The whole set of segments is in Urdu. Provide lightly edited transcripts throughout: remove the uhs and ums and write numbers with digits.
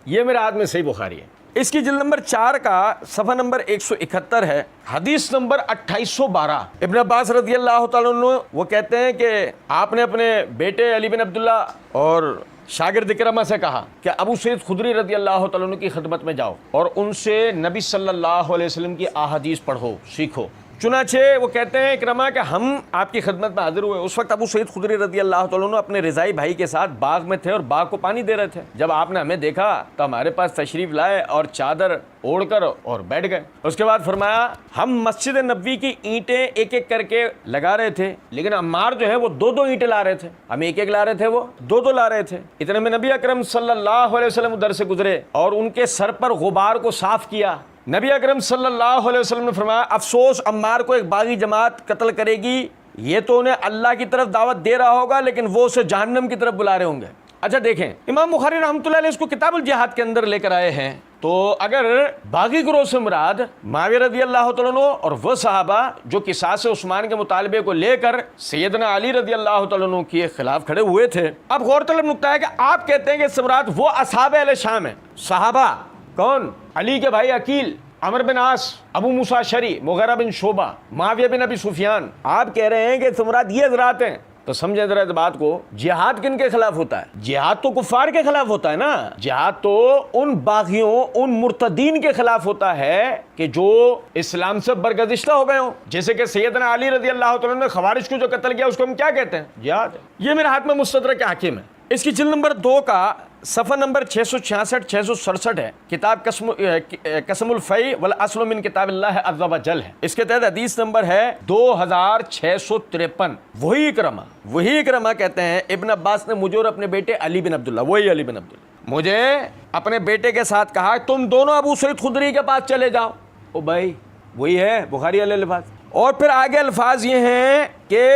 یہ میرے ہاتھ میں صحیح بخاری ہے، اس کی جلد نمبر 4 کا صفحہ نمبر 171 ہے، حدیث نمبر 2812۔ ابن عباس رضی اللہ تعالیٰ عنہ وہ کہتے ہیں کہ آپ نے اپنے بیٹے علی بن عبداللہ اور شاگرد اکرمہ سے کہا کہ ابو سعید خدری رضی اللہ تعالیٰ عنہ کی خدمت میں جاؤ اور ان سے نبی صلی اللہ علیہ وسلم کی احادیث پڑھو، سیکھو۔ چنانچہ وہ کہتے ہیں اکرمہ کہ ہم آپ کی خدمت میں حاضر ہوئے۔ اس وقت ابو سعید خدری رضی اللہ تعالیٰ عنہ اپنے رضائی بھائی کے ساتھ باغ میں تھے اور باغ کو پانی دے رہے تھے۔ جب آپ نے ہمیں دیکھا تو ہمارے پاس تشریف لائے اور چادر اوڑھ کر اور بیٹھ گئے۔ اس کے بعد فرمایا ہم مسجد نبوی کی اینٹیں ایک ایک کر کے لگا رہے تھے، لیکن عمار جو ہے وہ 2 اینٹیں لا رہے تھے، ہم ایک ایک لا رہے تھے، وہ 2 لا رہے تھے۔ اتنے میں نبی اکرم صلی اللہ علیہ وسلم ادھر سے گزرے اور ان کے سر پر غبار کو صاف کیا۔ نبی اکرم صلی اللہ علیہ وسلم نے فرمایا افسوس عمار کو ایک باغی جماعت قتل کرے گی، یہ تو انہیں اللہ کی طرف دعوت دے رہا ہوگا لیکن وہ اسے جہنم کی طرف بلا رہے ہوں گے۔ اچھا دیکھیں، امام بخاری رحمۃ اللہ علیہ اس کو کتاب الجہاد کے اندر لے کر آئے ہیں، تو اگر باغی گروہ سے مراد معاویہ رضی اللہ تعالیٰ عنہ اور وہ صحابہ جو قصاص عثمان کے مطالبے کو لے کر سیدنا علی رضی اللہ تعالیٰ عنہ کے خلاف کھڑے ہوئے تھے۔ اب غور طلب نکتہ ہے کہ آپ کہتے ہیں کہ اس سے مراد وہ اصحاب اہل شام ہیں، صحابہ کون؟ علی کے بھائی عقیل، عمر بن عاص، ابو موسیٰ اشعری، مغیرہ بن شعبہ، معاویہ بن ابی سفیان۔ آپ کہہ رہے ہیں کہ اس سے مراد یہ حضرات ہیں، تو سمجھیں ذرا اس بات کو، جہاد کن کے خلاف ہوتا ہے؟ جہاد تو کفار کے خلاف ہوتا ہے نا، جہاد تو ان باغیوں، ان مرتدین کے خلاف ہوتا ہے کہ جو اسلام سے برگزشتہ ہو گئے ہوں، جیسے کہ سیدنا علی رضی اللہ تعالیٰ نے خوارج کو جو قتل کیا اس کو ہم کیا کہتے ہیں؟ جہاد۔ یہ میرے ہاتھ میں مستدرک حاکم ہے، اس کی جلد نمبر 2 کا صفحہ نمبر 666 667 ہے، کتاب قسم الفی والاصل من کتاب اللہ عز و جل ہے، اس کے تحت حدیث نمبر ہے 2653۔ وہی اکرمہ کہتے ہیں ابن عباس نے مجھے اور اپنے بیٹے علی بن عبداللہ، وہی علی بن عبداللہ، مجھے اپنے بیٹے کے ساتھ کہا تم دونوں ابو سعید خدری کے پاس چلے جاؤ۔ او بھائی وہی ہے بخاری والے الفاظ، اور پھر آگے الفاظ یہ ہیں کہ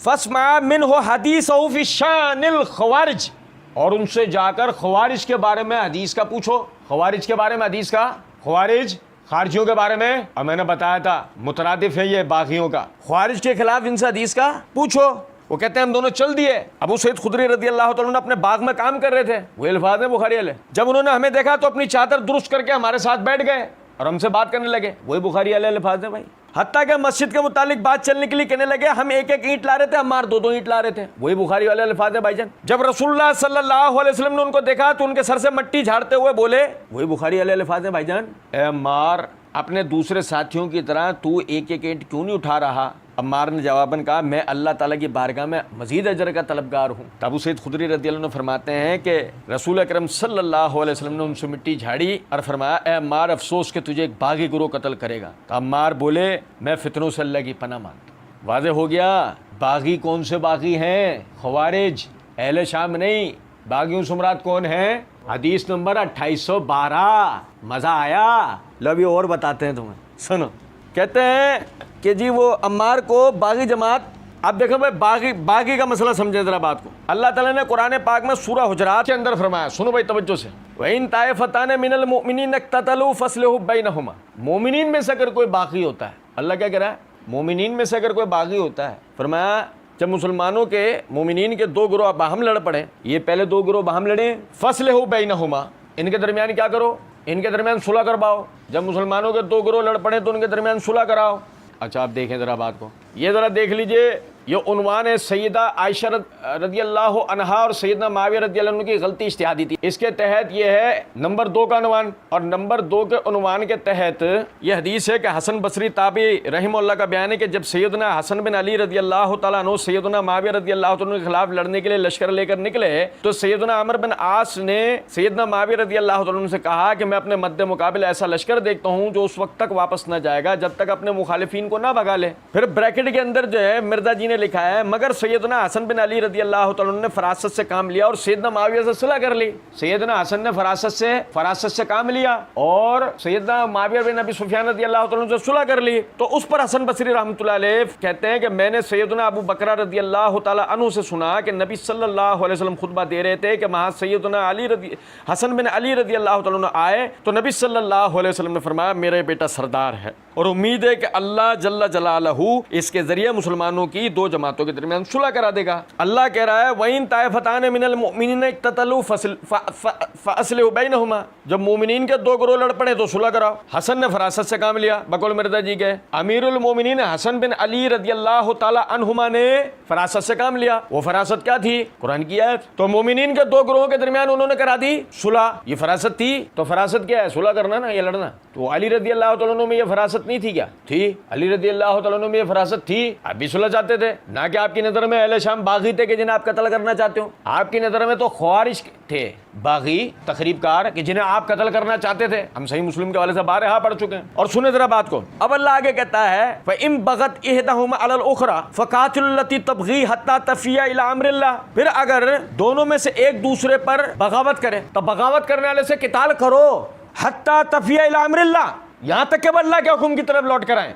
فاسمع منہ حدیثہ فی شان الخوارج، اور ان سے جا کر خوارج کے بارے میں حدیث کا پوچھو، خوارج کے بارے میں حدیث کا، خوارج خارجیوں کے بارے میں، اور میں نے بتایا تھا مترادف ہے یہ باغیوں کا، خوارج کے خلاف ان سے حدیث کا پوچھو۔ وہ کہتے ہیں ہم دونوں چل دیے، ابو سعید خدری رضی اللہ تعالیٰ عنہ اپنے باغ میں کام کر رہے تھے، وہ الفاظ ہیں بخاری والے، جب انہوں نے ہمیں دیکھا تو اپنی چادر درست کر کے ہمارے ساتھ بیٹھ گئے اور ہم سے بات کرنے لگے، وہی بخاری والے الفاظ ہیں بھائی۔ حتیٰ کہ مسجد کے متعلق بات چلنے کے لیے کہنے لگے ہم ایک ایک اینٹ لا رہے تھے، ہمار 2 اینٹ لا رہے تھے، وہی بخاری والے الفاظ ہیں بھائی جان۔ جب رسول اللہ صلی اللہ علیہ وسلم نے ان کو دیکھا تو ان کے سر سے مٹی جھاڑتے ہوئے بولے، وہی بخاری والے الفاظ ہیں بھائی جان، اے عمار اپنے دوسرے ساتھیوں کی طرح تو ایک ایک اینٹ کیوں نہیں اٹھا رہا؟ عمار نے جواباً کہا میں اللہ تعالیٰ کی بارگاہ میں مزید اجر کا طلبگار ہوں۔ تو ابو سعید خدری رضی اللہ عنہ فرماتے ہیں کہ رسول اکرم صلی اللہ علیہ وسلم نے ان سے مٹی جھاڑی اور فرمایا اے عمار افسوس کہ تجھے ایک باغی گروہ قتل کرے گا۔ تو عمار بولے میں فتنوں سے اللہ کی پناہ مانتا ہوں۔ واضح ہو گیا باغی کون سے باغی ہیں؟ خوارج، اہل شام نہیں۔ باغیوں سے مراد کون ہیں؟ حدیث نمبر 2812۔ مزہ آیا؟ لو ابھی اور بتاتے ہیں تمہیں، سنو۔ کہتے ہیں کہ جی وہ عمار کو باغی جماعت، اب دیکھو بھائی باغی کا مسئلہ سمجھے ذرا بات کو۔ اللہ تعالیٰ نے قرآن پاک میں سورہ حجرات کے اندر فرمایا، سنو بھائی توجہ سے، وَإِن طَائِفَتَانِ مِنَ الْمُؤْمِنِينَ اقْتَتَلُوا فَأَصْلِحُوا بَيْنَهُمَا۔ مومنین میں سے اگر کوئی باغی ہوتا ہے، اللہ کیا کہہ رہا ہے؟ مومنین میں سے اگر کوئی باغی ہوتا ہے، فرمایا جب مسلمانوں کے مومنین کے 2 گروہ باہم لڑ پڑے، یہ پہلے 2 گروہ باہم لڑیں، فَأَصْلِحُوا بَيْنَهُمَا، ان کے درمیان کیا کرو؟ ان کے درمیان صلح کرواؤ۔ جب مسلمانوں کے 2 گروہ لڑ پڑے تو ان کے درمیان صلح کراؤ۔ اچھا آپ دیکھیں ذرا بات کو، یہ ذرا دیکھ لیجئے، یہ عنوان ہے سیدہ عائشہ رضی اللہ عنہا اور سیدنا معاویہ رضی اللہ عنہ کی غلطی اجتہادی تھی، اس کے تحت یہ ہے نمبر 2 کا عنوان، اور نمبر 2 کے عنوان کے تحت یہ حدیث ہے کہ حسن بصری تابعی رحمہ اللہ کا بیان ہے کہ جب سیدنا حسن بن علی رضی اللہ تعالیٰ عنہ سیدنا معاویہ رضی اللہ تعالیٰ عنہ کے خلاف لڑنے کے لیے لشکر لے کر نکلے تو سیدنا عمر بن عاص نے سیدنا معاویہ رضی اللہ تعالیٰ عنہ سے کہا کہ میں اپنے مد مقابل ایسا لشکر دیکھتا ہوں جو اس وقت تک واپس نہ جائے گا جب تک اپنے مخالفین کو نہ بھگا لے۔ پھر بریکٹ کے اندر جو ہے مرزا جی نے لکھا ہے مگر سیدنا حسن بن علی رضی اللہ تعالیٰ عنہ نے فراست سے کام لیا اور سیدنا معاویہ سے صلح کر لی۔ سیدنا حسن نے فراست سے کام لیا اور سیدنا معاویہ بن ابی سفیان رضی اللہ تعالیٰ عنہ سے صلح کر لی، تو اس پر حسن بصری رحمۃ اللہ علیہ کہتے ہیں کہ میں نے سیدنا ابو بکر رضی اللہ تعالیٰ عنہ سے سنا کہ نبی صلی اللہ علیہ وسلم خطبہ دے رہے تھے کہ وہاں سیدنا حسن بن علی رضی اللہ تعالیٰ عنہ آئے تو نبی صلی اللہ علیہ وسلم نے فرمایا میرا بیٹا سردار ہے اور امید ہے کہ اللہ جل جلالہ اس کے ذریعے مسلمانوں کی 2 دو جماعتوں کے درمیان صلح کرا دے گا. اللہ کہہ رہا ہے وَإِن طَائِفَتَانِ مِنَ الْمُؤْمِنِينَ اقْتَتَلُوا فَأَصْلِحُوا بَيْنَهُمَا. جب مومنین کے دو گروہ لڑ پڑے تو صلح کراؤ. حسن نے فراست سے کام لیا بقول مرزا جی کے. امیر المومنین حسن بن علی رضی اللہ تعالی عنہما نے فراست سے کام لیا. وہ فراست کیا تھی؟ قرآن کی آیت. تو مومنین کے دو گروہوں کے درمیان انہوں نے کرا دی صلح. یہ فراست تھی. تو فراست کیا ہے؟ صلح کرنا نا, یہ لڑنا. تو علی رضی اللہ تعالیٰ عنہ میں یہ فراست نہیں تھی کیا؟ تھی. علی رضی اللہ تعالیٰ عنہ میں یہ فراست تھی. آپ بھی صلح چاہتے تھے, نہ کہ آپ کی نظر میں اہل شام باغی تھے کہ جنہیں آپ قتل کرنا چاہتے ہو. آپ کی نظر میں تو خوارج تھے, باغی تخریب کار کہ جنہیں آپ قتل کرنا چاہتے تھے. ہم صحیح مسلم کے حوالے سے بارہا پڑھ چکے ہیں. اور سنیں ذرا بات کو. اب اللہ آگے کہتا ہے فَإِن بَغَتْ إِحْدَاهُمَا عَلَى الْأُخْرَى فَقَاتِلُوا الَّتِي تَبْغِي حَتَّى تَفِيَ إِلَىٰ أَمْرِ اللَّهِ. پھر اگر دونوں میں سے ایک دوسرے پر بغاوت کرے تو بغاوت کرنے والے سے قتال کرو. حَتَّى تَفِيَ إِلَىٰ أَمْرِ اللَّهِ, یہاں تک کہ وہ اللہ کے حکم کی طرف لوٹ کر آئیں.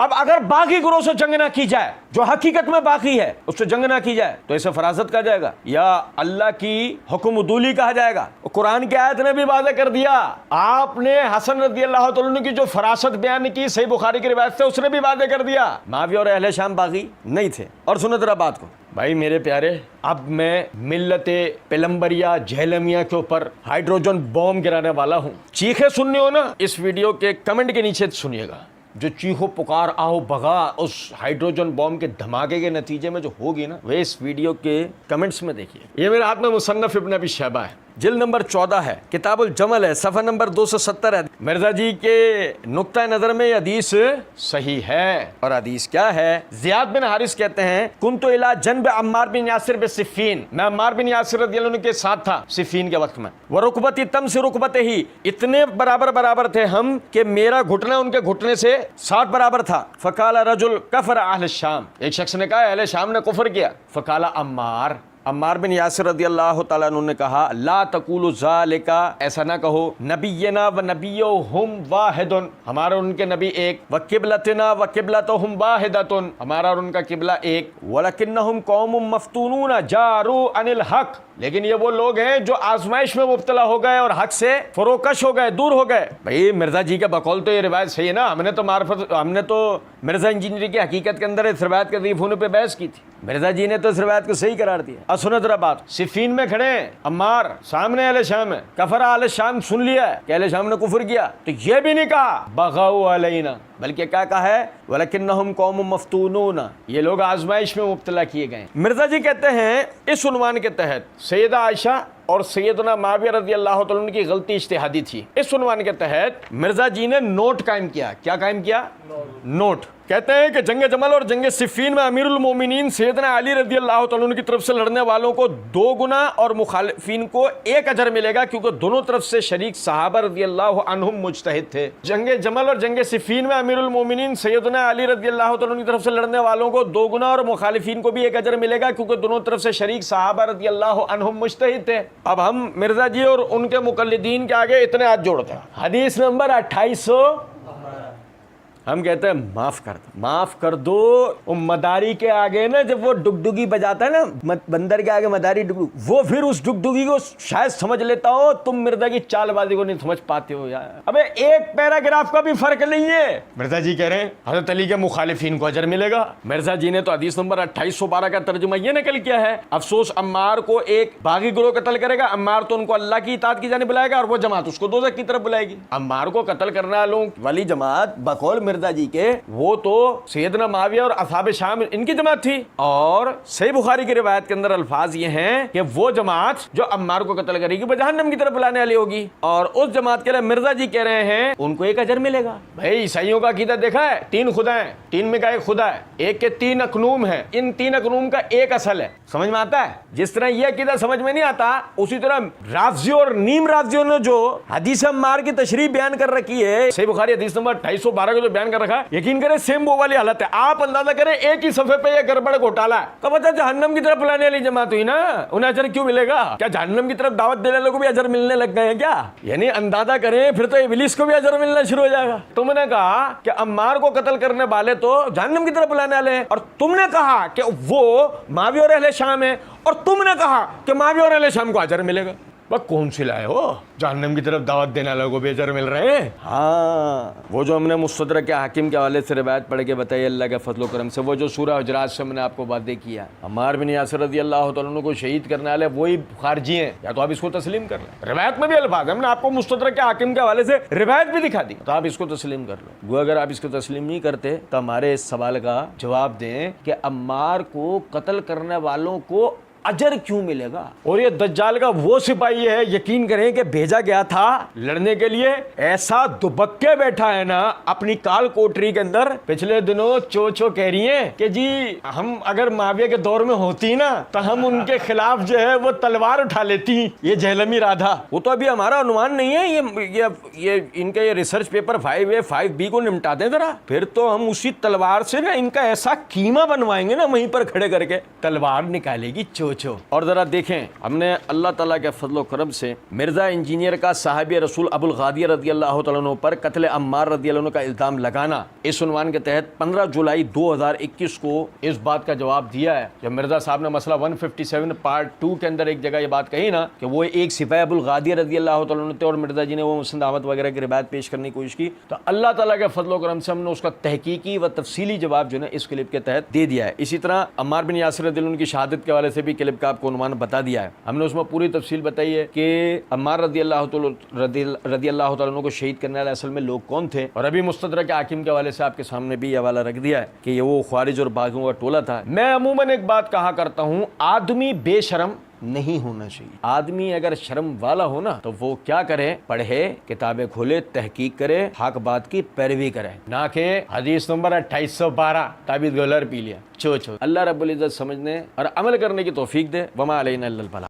اب اگر باغی گروہ سے جنگ نہ کی جائے, جو حقیقت میں باغی ہے اس سے جنگ نہ کی جائے, تو اسے فراست کہا جائے گا یا اللہ کی حکم عدولی کہا جائے گا. قرآن کی آیت نے بھی واضح کر دیا. آپ نے حسن رضی اللہ تعالیٰ عنہ کی جو فراست بیان کی صحیح بخاری کی روایت سے, اس نے بھی واضح کر دیا معاویہ اور اہل شام باغی نہیں تھے. اور سنو ذرا بات کو. بھائی میرے پیارے, اب میں ملت پیلمبریا جہلمیہ کے اوپر ہائیڈروجن بوم گرانے والا ہوں. چیخیں سننی ہو نا, اس ویڈیو کے کمنٹ کے نیچے سنیے گا. جو چیخو پکار آہو بغا اس ہائیڈروجن بوم کے دھماکے کے نتیجے میں جو ہوگی نا, وہ اس ویڈیو کے کمنٹس میں دیکھیے. یہ میرے ہاتھ میں مصنف ابن ابی شیبہ ہے, جلد نمبر 14 ہے, کتاب الجمل ہے, صفحہ نمبر 270 ہے. مرزا جی کے نقطہ نظر میں یہ حدیث صحیح ہے. اور حدیث کیا ہے؟ زیاد بن حارث کہتے ہیں کنت الی جنب عمار بن یاسر بصفین, میں عمار بن یاسر رضی اللہ عنہ کے ساتھ تھا صفین کے وقت میں. ورکبتی تمس رکبتہ, اتنے برابر تھے ہم کہ میرا گھٹنا ان کے گھٹنے سے 60 برابر تھا. فقال رجل کفر اہل الشام, ایک شخص نے کہا اہل شام نے کفر کیا. فقال عمار بن یاسر رضی اللہ تعالیٰ عنہ نے کہا لا تقولوا ذالک, ایسا نہ کہو, نبینا و نبیہم واحد, ہمارا اور ان کے نبی ایک, و قبلتنا و قبلتہم واحدۃ, ہمارا اور ان کا قبلہ ایک, ولکنہم قوم مفتونون جاروا عن الحق, لیکن یہ وہ لوگ ہیں جو آزمائش میں مبتلا ہو گئے اور حق سے فروکش ہو گئے, دور ہو گئے. بھائی مرزا جی کا بقول تو یہ روایت صحیح ہے نا. ہم نے تو مرزا انجینئر کی حقیقت کے اندر اس روایت کے ضعیف ہونے پہ بحث کی تھی. مرزا جی نے تو اس روایت کو صحیح قرار دیا. اب سنو ذرا بات. صفین میں کھڑے ہیں عمار, سامنے اہل شام ہے. کفر اہل شام سن لیا ہے کہ اہل شام نے کفر کیا, تو یہ بھی نہیں کہا بغوا علینا, بلکہ کیا کہا ہے ولکنہم قوم مفتونون, یہ لوگ آزمائش میں مبتلا کیے گئے. مرزا جی کہتے ہیں اس عنوان کے تحت سیدہ عائشہ اور سیدنا معاویہ رضی اللہ تعالیٰ عنہ کی غلطی اجتہادی تھی. اس عنوان کے تحت مرزا جی نے نوٹ قائم کیا. کیا قائم کیا؟ نوٹ. کہتے ہیں کہ جنگ جمل اور جنگ صفین میں امیر المومنین سیدنا علی رضی اللہ تعالیٰ عنہ کی طرف سے لڑنے والوں کو 2 گنا اور مخالفین کو 1 اجر ملے گا, کیونکہ دونوں طرف سے شریک صحابہ رضی اللہ عنہم مجتہد تھے. جنگ جمل اور جنگ صفین میں امیر المومنین سیدنا علی رضی اللہ تعالیٰ عنہ کی طرف سے لڑنے والوں کو 2 گنا اور مخالفین کو بھی 1 اجر ملے گا, کیونکہ دونوں طرف سے شریک صحابہ رضی اللہ عنہم مجتہد تھے. اب ہم مرزا جی اور ان کے مقلدین کے آگے اتنے ہاتھ جوڑتے ہیں. حدیث نمبر 2800 ہم کہتے ہیں معاف کر دو. مداری کے آگے نا جب وہ ڈگڈگی بجاتا ہے نا, بندر کے آگے مداری وہ پھر اس ڈگڈگی کو شاید سمجھ لیتا ہو, تم مرزا کی چال بازی کو نہیں سمجھ پاتے ہو یار. ابے ایک پیراگراف کا بھی فرق نہیں ہے. مرزا جی کہہ رہے ہیں حضرت علی کے مخالفین کو اجر ملے گا. مرزا جی نے تو حدیث نمبر 2812 کا ترجمہ یہ نقل کیا ہے, افسوس عمار کو ایک باغی گروہ قتل کرے گا. عمار تو ان کو اللہ کی اطاعت کی جانب بلائے گا, اور وہ جماعت اس کو دوزخ کی طرف بلائے گی. عمار کو قتل کرنے والوں والی جماعت بقول مرزا جی کے وہ تو سیدنا معاویہ اور اصحاب شام ان کی جماعت تھی. اور صحیح بخاری کی روایت کے اندر الفاظ یہ ہیں کہ وہ جماعت جو عمار کو قتل کرے گی وہ جہنم کی طرف بلانے والی ہوگی, اور اس جماعت کے لیے مرزا جی کہہ رہے ہیں ان کو 1 اجر ملے گا. بھائی عیسائیوں کا عقیدہ دیکھا ہے, 3 خدا ہیں, 3 میں کا 1 خدا ہے, ایک کے 3 اقنوم ہیں, ان 3 اقنوم کا 1 اصل ہے. سمجھ میں آتا ہے؟ جس طرح یہ عقیدہ سمجھ میں نہیں آتا, اسی طرح رافضیوں اور نیم رافضیوں نے جو حدیث عمار کی تشریح بیان کر رکھی ہے, صحیح بخاری حدیث نمبر 2812 کا جو بیان کر رکھا ہے, یقین کریں سیم وہ والی حالت ہے. آپ اندازہ کریں ایک ہی صفحے پہ یہ گڑبڑ گھوٹالہ ہے. کب بتا جہنم کی طرف بلانے والی جماعت ہوئی نا, انہیں اجر کیوں ملے گا؟ کیا جہنم کی طرف دعوت دینے والوں کو بھی اجر ملنے لگ گئے ہیں کیا؟ یعنی اندازہ کریں پھر تو ابلیس کو بھی اجر ملنا شروع ہو جائے گا. تم نے کہا کہ عمار کو قتل کرنے والے تو جہنم کی طرف بلانے والے ہیں, اور تم نے کہا کہ وہ معاویہ اور اہل شام ہیں, اور تم نے کہا کہ معاویہ اور اہل شام کو اجر ملے گا. وہ کون سی لائے ہو جہنم کی طرف دعوت دینے والوں کو بیجر مل رہے ہیں؟ ہاں وہ جو ہم نے مستدرک کے حاکم کے حوالے سے روایت پڑھ کے بتائی اللہ کے فضل و کرم سے، وہ جو سورہ حجرات سے ہم نے آپ کو وعدے کیا، عمار بن یاسر رضی اللہ تعالیٰ عنہ کو شہید کرنے والے وہی خارجی ہیں، یا تو آپ اس کو تسلیم کر لیں، روایت میں بھی الفاظ ہم نے آپ کو مستدرک کے حاکم کے حوالے سے روایت بھی دکھا دی، تو آپ اس کو تسلیم کر لو۔ وہ اگر آپ اس کو تسلیم نہیں کرتے تو ہمارے اس سوال کا جواب دیں کہ عمار کو قتل کرنے والوں کو اجر کیوں ملے گا؟ اور یہ دجال کا وہ سپاہی ہے، یقین کریں کہ بھیجا گیا تھا لڑنے کے لیے، ایسا دبک کے بیٹھا ہے نا اپنی کال کوٹری کے اندر۔ پچھلے دنوں چو کہہ رہی ہیں کہ جی ہم اگر معاویہ کے دور میں ہوتی نا تو ہم ان کے خلاف جو ہے وہ تلوار اٹھا لیتی، یہ جہلمی رادھا۔ وہ تو ابھی ہمارا عنوان نہیں ہے، یہ ان کا یہ ریسرچ پیپر 5A 5B کو نمٹا دیں ذرا، پھر تو ہم اسی تلوار سے نا ان کا ایسا قیمہ بنوائیں گے نا وہیں پر کھڑے کر کے، تلوار نکالے گی چو۔ اور ذرا دیکھیں ہم نے اللہ تعالیٰ کے فضل و کرم سے مرزا انجینئر کا صحابی رسول ابو الغادیہ رضی اللہ تعالیٰ عنہ پر قتل عمار رضی اللہ عنہ کا الزام لگانا، اس عنوان کے تحت 15 جولائی 2021 کو اس بات کا جواب دیا ہے جب مرزا صاحب نے مسئلہ 157 پارٹ 2 کے اندر ایک جگہ یہ بات کہی نا کہ وہ ایک سپاہی ابو الغادیہ رضی اللہ تعالیٰ عنہ تھے اور مرزا جی نے وہ مسند احمد وغیرہ کی روایت پیش کرنے کی کوشش کی، تو اللہ تعالیٰ کے فضل و کرم سے ہم نے اس کا تحقیقی و تفصیلی جواب جو ہے اس کلپ کے تحت دے دیا ہے۔ اسی طرح عمار بن یاسر رضی اللہ عنہ کی شہادت کے حوالے سے بھی کلپ کا آپ کو عنوان بتا دیا ہے، ہم نے اس میں پوری تفصیل بتائی ہے کہ عمار رضی اللہ تعالیٰ عنہ کو شہید کرنے والے اصل میں لوگ کون تھے، اور ابھی مستدرک کے حاکم کے حوالے سے آپ کے سامنے بھی یہ حوالہ رکھ دیا ہے کہ یہ وہ خوارج اور باغیوں کا ٹولہ تھا۔ میں عموماً ایک بات کہا کرتا ہوں، آدمی بے شرم نہیں ہونا چاہیے، آدمی اگر شرم والا ہونا تو وہ کیا کرے، پڑھے، کتابیں کھولے، تحقیق کرے، حق بات کی پیروی کرے، نہ کہ حدیث نمبر 2812 تعبیر گولر پی لیا۔ اللہ رب العزت سمجھنے اور عمل کرنے کی توفیق دے۔ وما علینا الا البلاغ۔